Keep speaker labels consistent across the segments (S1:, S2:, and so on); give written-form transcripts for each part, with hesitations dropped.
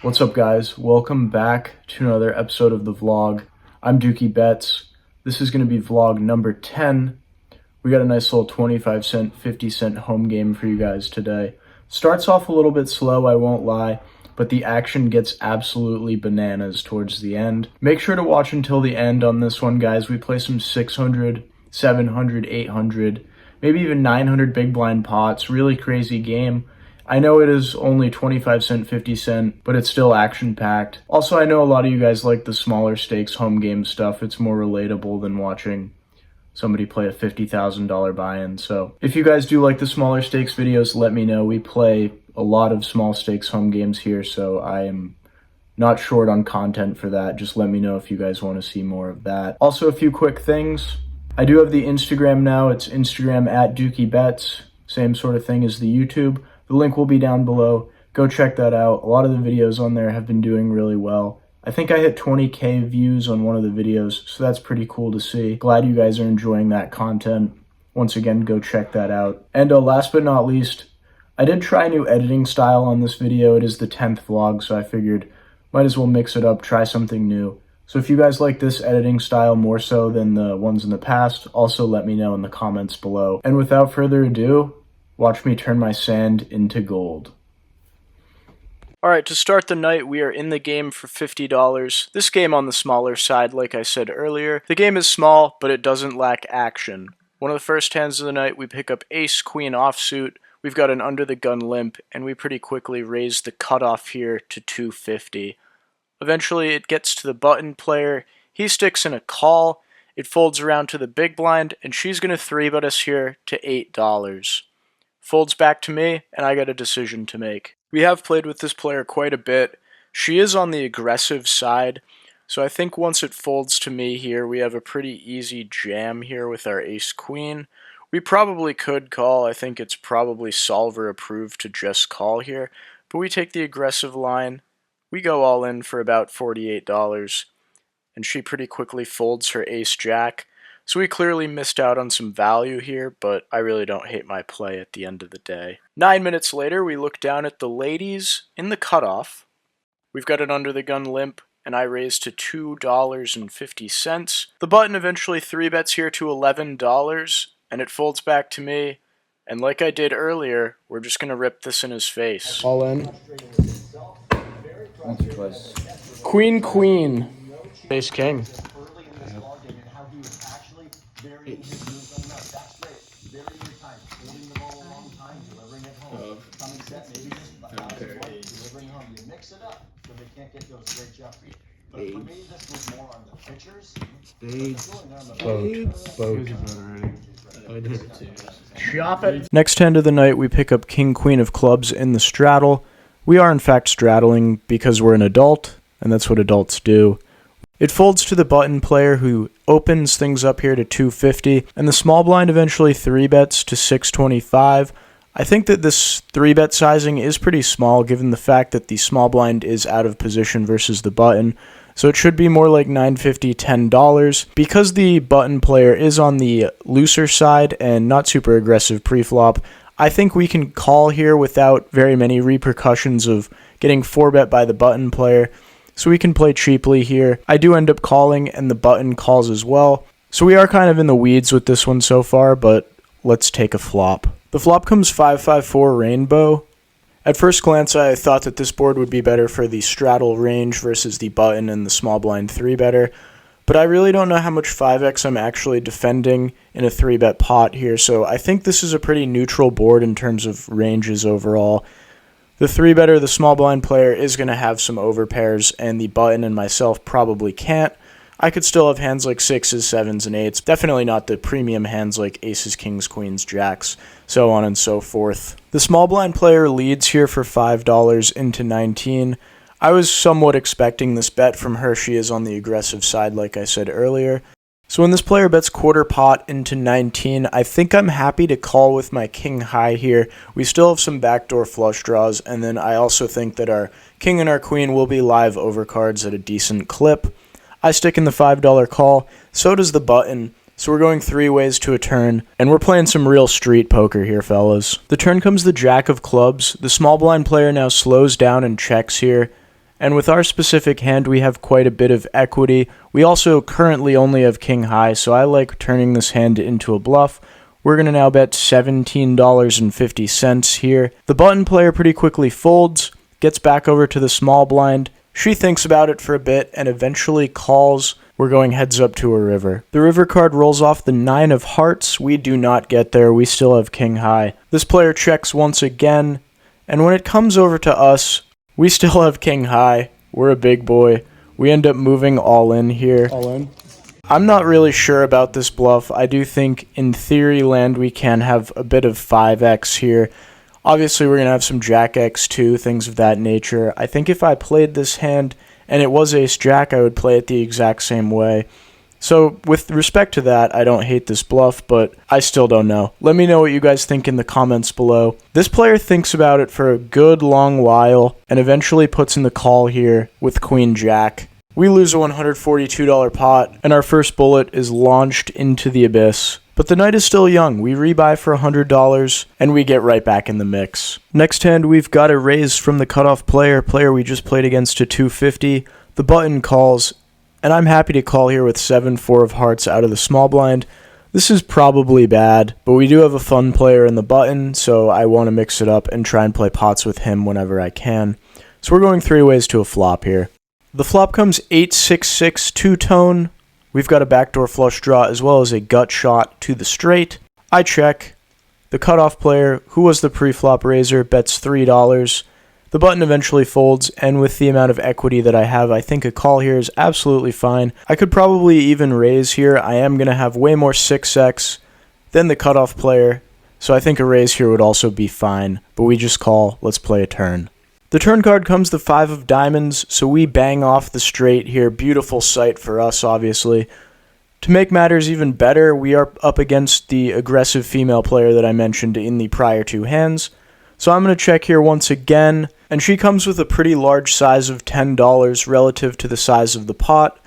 S1: What's up, guys? Welcome back to another episode of the vlog. I'm Dookie Betts. This is going to be vlog number 10. We got a nice little 25-cent, 50-cent home game for you guys today. Starts off a little bit slow, I won't lie, but the action gets absolutely bananas towards the end. Make sure to watch until the end on this one, guys. We play some 600, 700, 800, maybe even 900 big blind pots. Really crazy game. I know it is only 25 cent, 50 cent, but it's still action-packed. Also, I know a lot of you guys like the smaller stakes home game stuff. It's more relatable than watching somebody play a $50,000 buy-in. So if you guys do like the smaller stakes videos, let me know. We play a lot of small stakes home games here, so I am not short on content for that. Just let me know if you guys want to see more of that. Also, a few quick things. I do have the Instagram now. It's Instagram at Dookie Betts. Same sort of thing as the YouTube. The link will be down below. Go check that out. A lot of the videos on there have been doing really well. I think I hit 20K views on one of the videos, so that's pretty cool to see. Glad you guys are enjoying that content. Once again, go check that out. And last but not least, I did try a new editing style on this video. It is the 10th vlog, so I figured might as well mix it up, try something new. So if you guys like this editing style more so than the ones in the past, also let me know in the comments below. And without further ado, watch me turn my sand into gold. Alright, to start the night, we are in the game for $50. This game on the smaller side, like I said earlier. The game is small, but it doesn't lack action. One of the first hands of the night, we pick up ace, queen offsuit. We've got an under the gun limp, and we pretty quickly raise the cutoff here to $250. Eventually, it gets to the button player. He sticks in a call. It folds around to the big blind, and she's going to 3-bet us here to $8. Folds back to me, and I got a decision to make. We have played with this player quite a bit. She is on the aggressive side, so I think once it folds to me here, we have a pretty easy jam here with our ace-queen. We probably could call. I think it's probably solver approved to just call here, but we take the aggressive line. We go all in for about $48, and she pretty quickly folds her ace-jack. So we clearly missed out on some value here, but I really don't hate my play at the end of the day. 9 minutes later, we look down at the ladies in the cutoff. We've got an under the gun limp, and I raise to $2.50. The button eventually 3-bets here to $11, and it folds back to me. And like I did earlier, we're just going to rip this in his face. All in.
S2: Once or twice.
S1: Queen, queen. Ace, king. Next hand of the night, we pick up king, queen of clubs in the straddle. We are in fact straddling because we're an adult, and that's what adults do. It folds to the button player, who opens things up here to $250, and the small blind eventually 3-bets to $625. I think that this 3-bet sizing is pretty small given the fact that the small blind is out of position versus the button, so it should be more like $9.50, $10. Because the button player is on the looser side and not super aggressive preflop, I think we can call here without very many repercussions of getting 4-bet by the button player. So we can play cheaply here. I do end up calling, and the button calls as well. So we are kind of in the weeds with this one so far, but let's take a flop. The flop comes 5-5-4 rainbow. At first glance, I thought that this board would be better for the straddle range versus the button and the small blind 3-better. But I really don't know how much 5x I'm actually defending in a 3-bet pot here, so I think this is a pretty neutral board in terms of ranges overall. The 3-better, the small blind player, is going to have some overpairs, and the button and myself probably can't. I could still have hands like 6s, 7s, and 8s. Definitely not the premium hands like aces, kings, queens, jacks, so on and so forth. The small blind player leads here for $5 into 19. I was somewhat expecting this bet from her. She is on the aggressive side, like I said earlier. So when this player bets quarter pot into 19, I think I'm happy to call with my king high here. We still have some backdoor flush draws, and then I also think that our king and our queen will be live overcards at a decent clip. I stick in the $5 call, so does the button, So we're going 3 ways to a turn, and we're playing some real street poker here, fellas. The turn comes the jack of clubs. The small blind player now slows down and checks here, And with our specific hand, we have quite a bit of equity. We also currently only have king high, so I like turning this hand into a bluff. We're going to now bet $17.50 here. The button player pretty quickly folds, gets back over to the small blind. She thinks about it for a bit and eventually calls. We're going heads up to a river. The river card rolls off the 9 of hearts. We do not get there. We still have king high. This player checks once again, and when it comes over to us, we still have king high. We're a big boy. We end up moving all in here.
S2: All in?
S1: I'm not really sure about this bluff. I do think in theory land we can have a bit of 5x here. Obviously we're going to have some jack x too, things of that nature. I think if I played this hand and it was ace jack, I would play it the exact same way. So with respect to that, I don't hate this bluff, but I still don't know. Let me know what you guys think in the comments below. This player thinks about it for a good long while and eventually puts in the call here with queen jack. We lose a $142 pot, and our first bullet is launched into the abyss. But the night is still young. We rebuy for $100, and we get right back in the mix. Next hand, we've got a raise from the cutoff player we just played against to 250. The button calls, and I'm happy to call here with 7-4 of hearts out of the small blind. This is probably bad, but we do have a fun player in the button, so I want to mix it up and try and play pots with him whenever I can. So we're going 3 ways to a flop here. The flop comes 8-6-6 two-tone. We've got a backdoor flush draw as well as a gut shot to the straight. I check. The cutoff player, who was the pre-flop raiser, bets $3. The button eventually folds, and with the amount of equity that I have, I think a call here is absolutely fine. I could probably even raise here. I am going to have way more 6x than the cutoff player, so I think a raise here would also be fine. But we just call. Let's play a turn. The turn card comes the 5 of diamonds, so we bang off the straight here. Beautiful sight for us, obviously. To make matters even better, we are up against the aggressive female player that I mentioned in the prior 2 hands. So I'm going to check here once again, and she comes with a pretty large size of $10 relative to the size of the pot.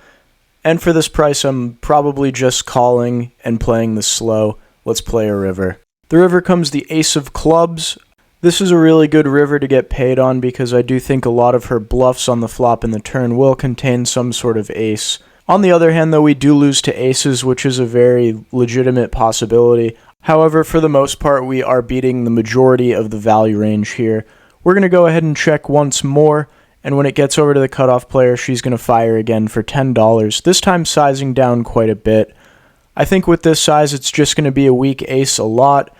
S1: And for this price, I'm probably just calling and playing this slow. Let's play a river. The river comes the ace of clubs. This is a really good river to get paid on because I do think a lot of her bluffs on the flop and the turn will contain some sort of ace. On the other hand, though, we do lose to aces, which is a very legitimate possibility. However, for the most part, we are beating the majority of the value range here. We're going to go ahead and check once more, and when it gets over to the cutoff player, she's going to fire again for $10, this time sizing down quite a bit. I think with this size, it's just going to be a weak ace a lot.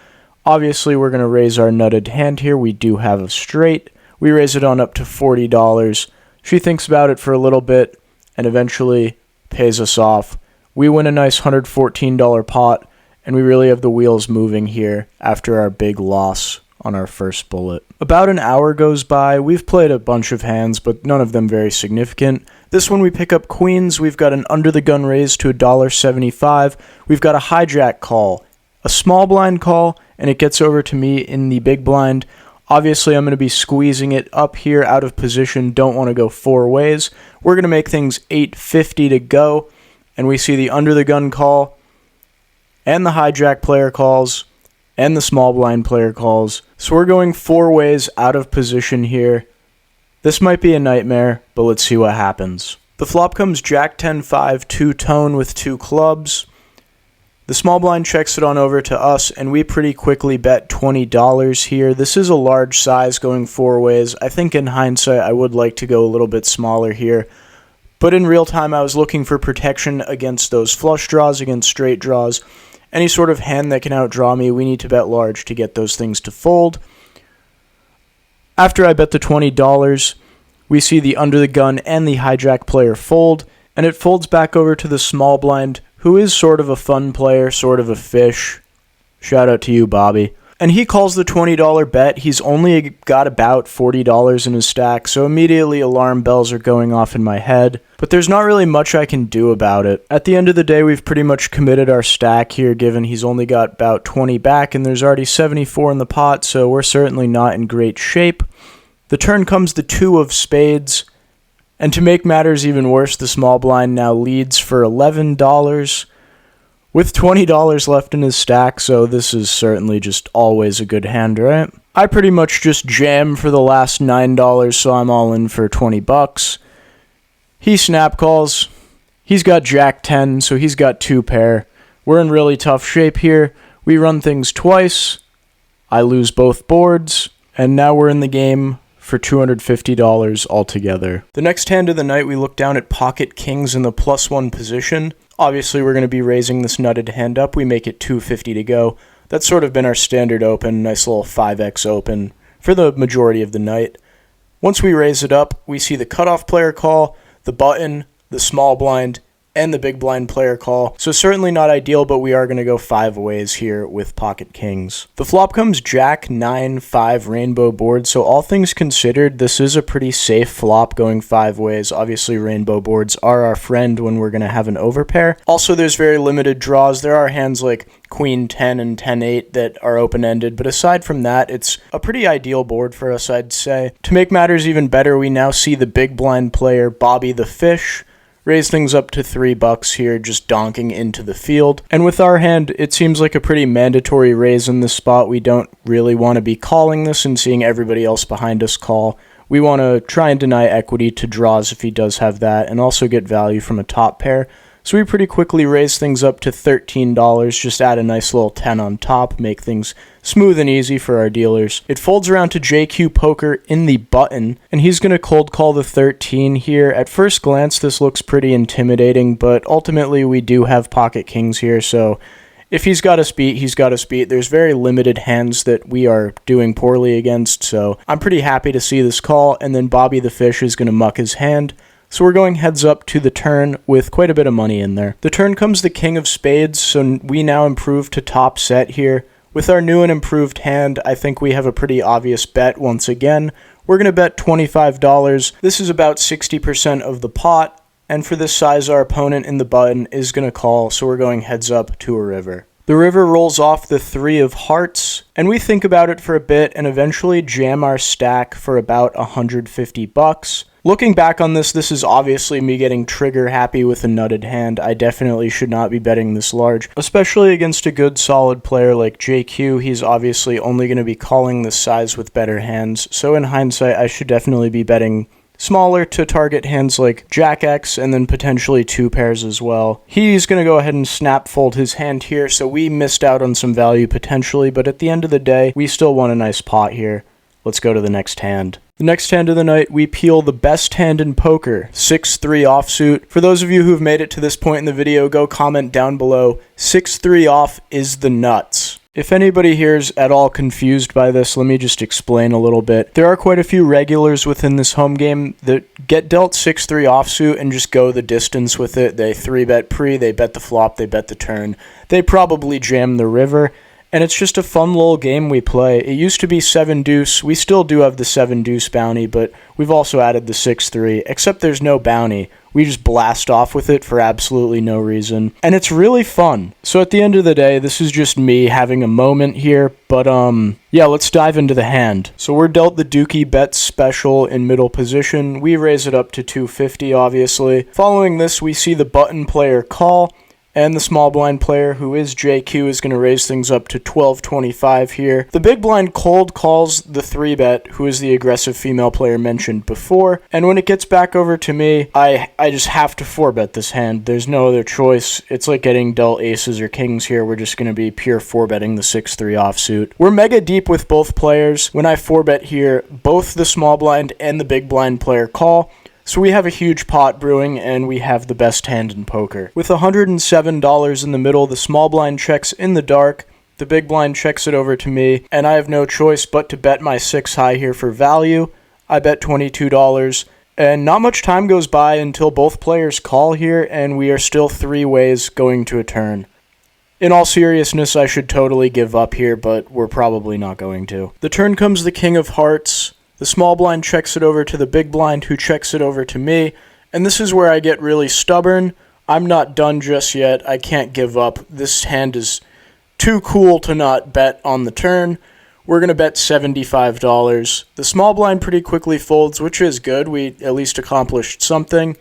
S1: Obviously, we're going to raise our nutted hand here. We do have a straight. We raise it on up to $40. She thinks about it for a little bit and eventually pays us off. We win a nice $114 pot, and we really have the wheels moving here after our big loss on our first bullet. About an hour goes by. We've played a bunch of hands, but none of them very significant. This one we pick up queens. We've got an under the gun raise to $1.75. We've got a hijack call, a small blind call, and it gets over to me in the big blind. Obviously, I'm going to be squeezing it up here out of position. Don't want to go 4 ways. We're going to make things 850 to go, and we see the under the gun call, and the hijack player calls, and the small blind player calls. So we're going 4 ways out of position here. This might be a nightmare, but let's see what happens. The flop comes jack 10-5 two-tone with 2 clubs. The small blind checks it on over to us, and we pretty quickly bet $20 here. This is a large size going 4 ways. I think in hindsight, I would like to go a little bit smaller here. But in real time, I was looking for protection against those flush draws, against straight draws. Any sort of hand that can outdraw me, we need to bet large to get those things to fold. After I bet the $20, we see the under the gun and the hijack player fold, and it folds back over to the small blind, who is sort of a fun player, sort of a fish. Shout out to you, Bobby. And he calls the $20 bet. He's only got about $40 in his stack, so immediately alarm bells are going off in my head. But there's not really much I can do about it. At the end of the day, we've pretty much committed our stack here, given he's only got about 20 back, and there's already 74 in the pot, so we're certainly not in great shape. The turn comes the 2 of spades. And to make matters even worse, the small blind now leads for $11 with $20 left in his stack, so this is certainly just always a good hand, right? I pretty much just jam for the last $9, so I'm all in for 20 bucks. He snap calls. He's got Jack 10, so he's got 2 pair. We're in really tough shape here. We run things twice. I lose both boards, and now we're in the game for $250 altogether. The next hand of the night, we look down at pocket kings in the +1 position. Obviously, we're going to be raising this nutted hand up. We make it $250 to go. That's sort of been our standard open, nice little 5x open for the majority of the night. Once we raise it up, we see the cutoff player call, the button, the small blind, and the big blind player call. So certainly not ideal, but we are going to go 5 ways here with pocket kings. The flop comes Jack 9-5 rainbow board. So all things considered, this is a pretty safe flop going 5 ways. Obviously rainbow boards are our friend when we're going to have an overpair. Also, there's very limited draws. There are hands like Queen 10 and 10-8 that are open-ended, but aside from that, it's a pretty ideal board for us, I'd say. To make matters even better, we now see the big blind player Bobby the Fish raise things up to $3 here, just donking into the field. And with our hand, it seems like a pretty mandatory raise in this spot. We don't really want to be calling this and seeing everybody else behind us call. We want to try and deny equity to draws if he does have that, and also get value from a top pair. So we pretty quickly raise things up to $13, just add a nice little 10 on top, make things smooth and easy for our dealers. It folds around to JQ Poker in the button, and he's going to cold call the 13 here. At first glance, this looks pretty intimidating, but ultimately we do have pocket kings here, so if he's got us beat, he's got us beat. There's very limited hands that we are doing poorly against, so I'm pretty happy to see this call, and then Bobby the Fish is going to muck his hand. So we're going heads up to the turn with quite a bit of money in there. The turn comes the king of spades, so we now improve to top set here. With our new and improved hand, I think we have a pretty obvious bet once again. We're going to bet $25. This is about 60% of the pot, and for this size, our opponent in the button is going to call, so we're going heads up to a river. The river rolls off the 3 of hearts, and we think about it for a bit and eventually jam our stack for about $150. Looking back on this is obviously me getting trigger happy with a nutted hand. I definitely should not be betting this large, especially against a good solid player like JQ. He's obviously only going to be calling this size with better hands, so in hindsight I should definitely be betting smaller to target hands like Jack X and then potentially 2 pairs as well. He's going to go ahead and snap fold his hand here, so we missed out on some value potentially, but at the end of the day, we still won a nice pot here. Let's go to the next hand. The next hand of the night, we peel the best hand in poker, 6-3 offsuit. For those of you who've made it to this point in the video, go comment down below. 6-3 off is the nuts. If anybody here is at all confused by this, let me just explain a little bit. There are quite a few regulars within this home game that get dealt 6-3 offsuit and just go the distance with it. They 3-bet pre, they bet the flop, they bet the turn. They probably jam the river. And it's just a fun little game we play. It used to be 7-deuce. We still do have the 7-deuce bounty, but we've also added the 6-3, except there's no bounty. We just blast off with it for absolutely no reason. And it's really fun. So at the end of the day, this is just me having a moment here, but yeah, let's dive into the hand. So we're dealt the Dookie Bet special in middle position. We raise it up to $250, obviously. Following this, we see the button player call, and the small blind player, who is JQ, is going to raise things up to $12.25 here. The big blind cold calls the 3-bet, who is the aggressive female player mentioned before. And when it gets back over to me, I just have to 4-bet this hand. There's no other choice. It's like getting dealt aces or kings here. We're just going to be pure 4-betting the 6-3 offsuit. We're mega deep with both players. When I 4-bet here, both the small blind and the big blind player call. So we have a huge pot brewing, and we have the best hand in poker. With $107 in the middle, the small blind checks in the dark, the big blind checks it over to me, and I have no choice but to bet my 6 high here for value. I bet $22, and not much time goes by until both players call here, and we are still 3 ways going to a turn. In all seriousness, I should totally give up here, but we're probably not going to. The turn comes the king of hearts. The small blind checks it over to the big blind, who checks it over to me, and this is where I get really stubborn. I'm not done just yet. I can't give up. This hand is too cool to not bet on the turn. We're going to bet $75. The small blind pretty quickly folds, which is good. We at least accomplished something.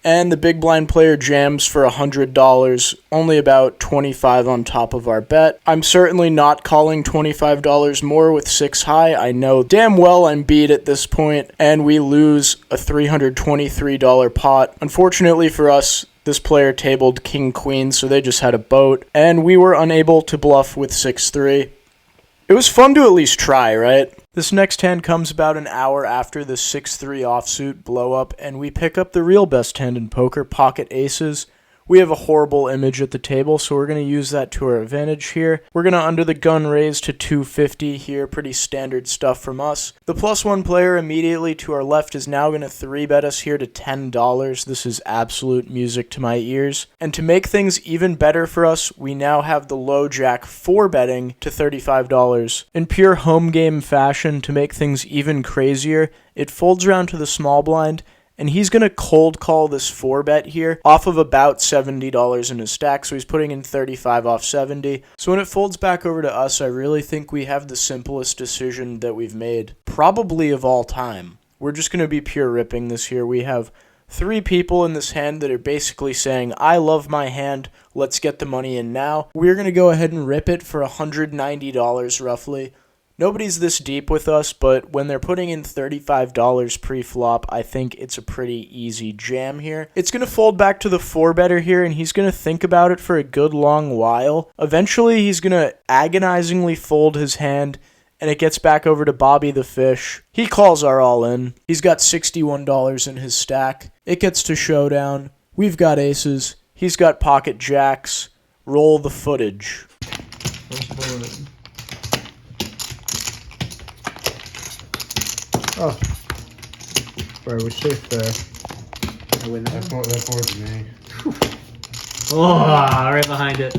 S1: And the big blind player jams for $100, only about $25 on top of our bet. I'm certainly not calling $25 more with 6 high. I know damn well I'm beat at this point, and we lose a $323 pot. Unfortunately for us, this player tabled king queen, so they just had a boat, and we were unable to bluff with 6-3. It was fun to at least try, right? This next hand comes about an hour after the 6-3 offsuit blow up, and we pick up the real best hand in poker, pocket aces. We have a horrible image at the table, so we're going to use that to our advantage here. We're going to under the gun raise to 250 here, pretty standard stuff from us. The +1 player immediately to our left is now going to 3-bet us here to $10. This is absolute music to my ears. And to make things even better for us, we now have the low jack 4-betting to $35. In pure home game fashion, to make things even crazier, it folds around to the small blind, and he's going to cold call this 4-bet here off of about $70 in his stack, so he's putting in 35 off 70. So when it folds back over to us, I really think we have the simplest decision that we've made, probably of all time. We're just going to be pure ripping this here. We have 3 people in this hand that are basically saying, I love my hand, let's get the money in now. We're going to go ahead and rip it for $190 roughly. Nobody's this deep with us, but when they're putting in $35 pre-flop, I think it's a pretty easy jam here. It's going to fold back to the 4-better here, and he's going to think about it for a good long while. Eventually, he's going to agonizingly fold his hand, and it gets back over to Bobby the Fish. He calls our all-in. He's got $61 in his stack. It gets to showdown. We've got aces. He's got pocket jacks. Roll the footage.
S2: Oh. Bro, we're safe there.
S3: I win that.
S4: That board's me.
S3: Oh, right behind it.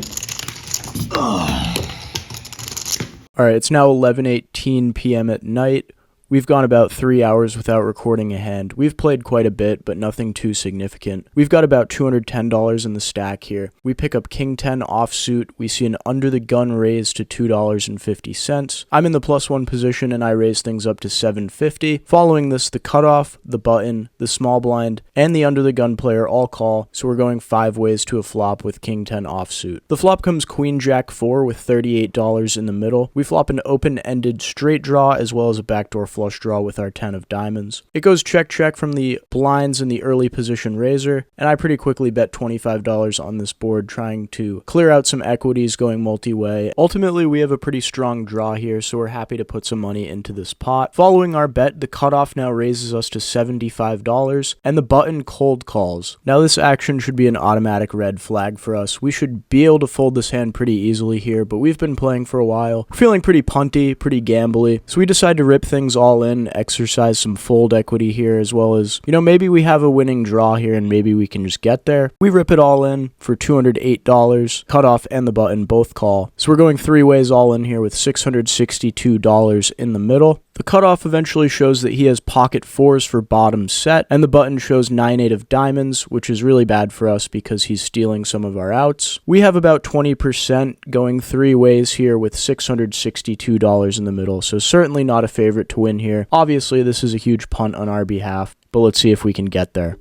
S1: Alright, it's now 11:18 p.m. at night. We've gone about 3 hours without recording a hand. We've played quite a bit, but nothing too significant. We've got about $210 in the stack here. We pick up king 10 offsuit. We see an under the gun raise to $2.50. I'm in the +1 position, and I raise things up to $7.50. Following this, the cutoff, the button, the small blind, and the under the gun player all call, so we're going 5 ways to a flop with king 10 offsuit. The flop comes queen jack 4 with $38 in the middle. We flop an open-ended straight draw as well as a backdoor flush draw with our 10 of diamonds. It goes check from the blinds in the early position raiser, and I pretty quickly bet $25 on this board, trying to clear out some equities going multi-way. Ultimately, we have a pretty strong draw here, so we're happy to put some money into this pot. Following our bet, the cutoff now raises us to $75, and the button cold calls. Now this action should be an automatic red flag for us. We should be able to fold this hand pretty easily here, but we've been playing for a while. We're feeling pretty punty, pretty gambly, so we decide to rip things all in, exercise some fold equity here, as well as, maybe we have a winning draw here and maybe we can just get there. We rip it all in for $208. Cutoff and the button both call. So we're going 3 ways all in here with $662 in the middle. The cutoff eventually shows that he has pocket 4s for bottom set, and the button shows 9-8 of diamonds, which is really bad for us because he's stealing some of our outs. We have about 20% going 3 ways here with $662 in the middle, so certainly not a favorite to win here. Obviously, this is a huge punt on our behalf, but let's see if we can get there.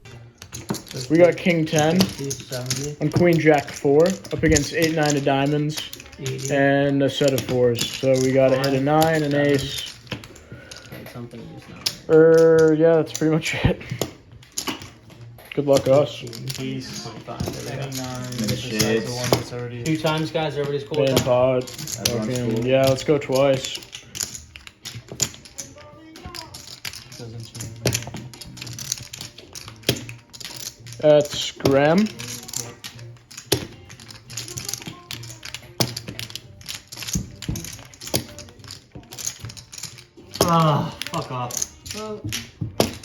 S1: We got king 10 on queen jack 4 up against 8-9 of diamonds and a set of 4s. So we got to hit a 9, an ace.
S3: Something just not.
S1: Yeah, that's pretty much it. Good luck us.
S3: Peace.
S4: 2
S3: times, guys. Everybody's cool.
S1: Main pot. Fucking, yeah, let's go twice. That's Graham.
S3: Ah, fuck off.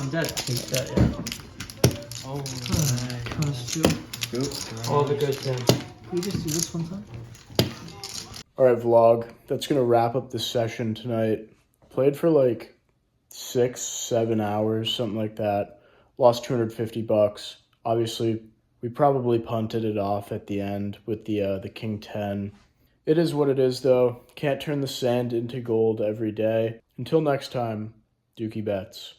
S3: I'm dead.
S2: He's dead, yeah.
S3: Oh,
S2: Cost 2.
S4: Scoop.
S3: all the good things.
S2: Can we just do this one time?
S1: Alright, vlog. That's going to wrap up the session tonight. Played for like 6-7 hours, something like that. Lost $250. Obviously, we probably punted it off at the end with the king 10. It is what it is, though. Can't turn the sand into gold every day. Until next time, Dookie Bets.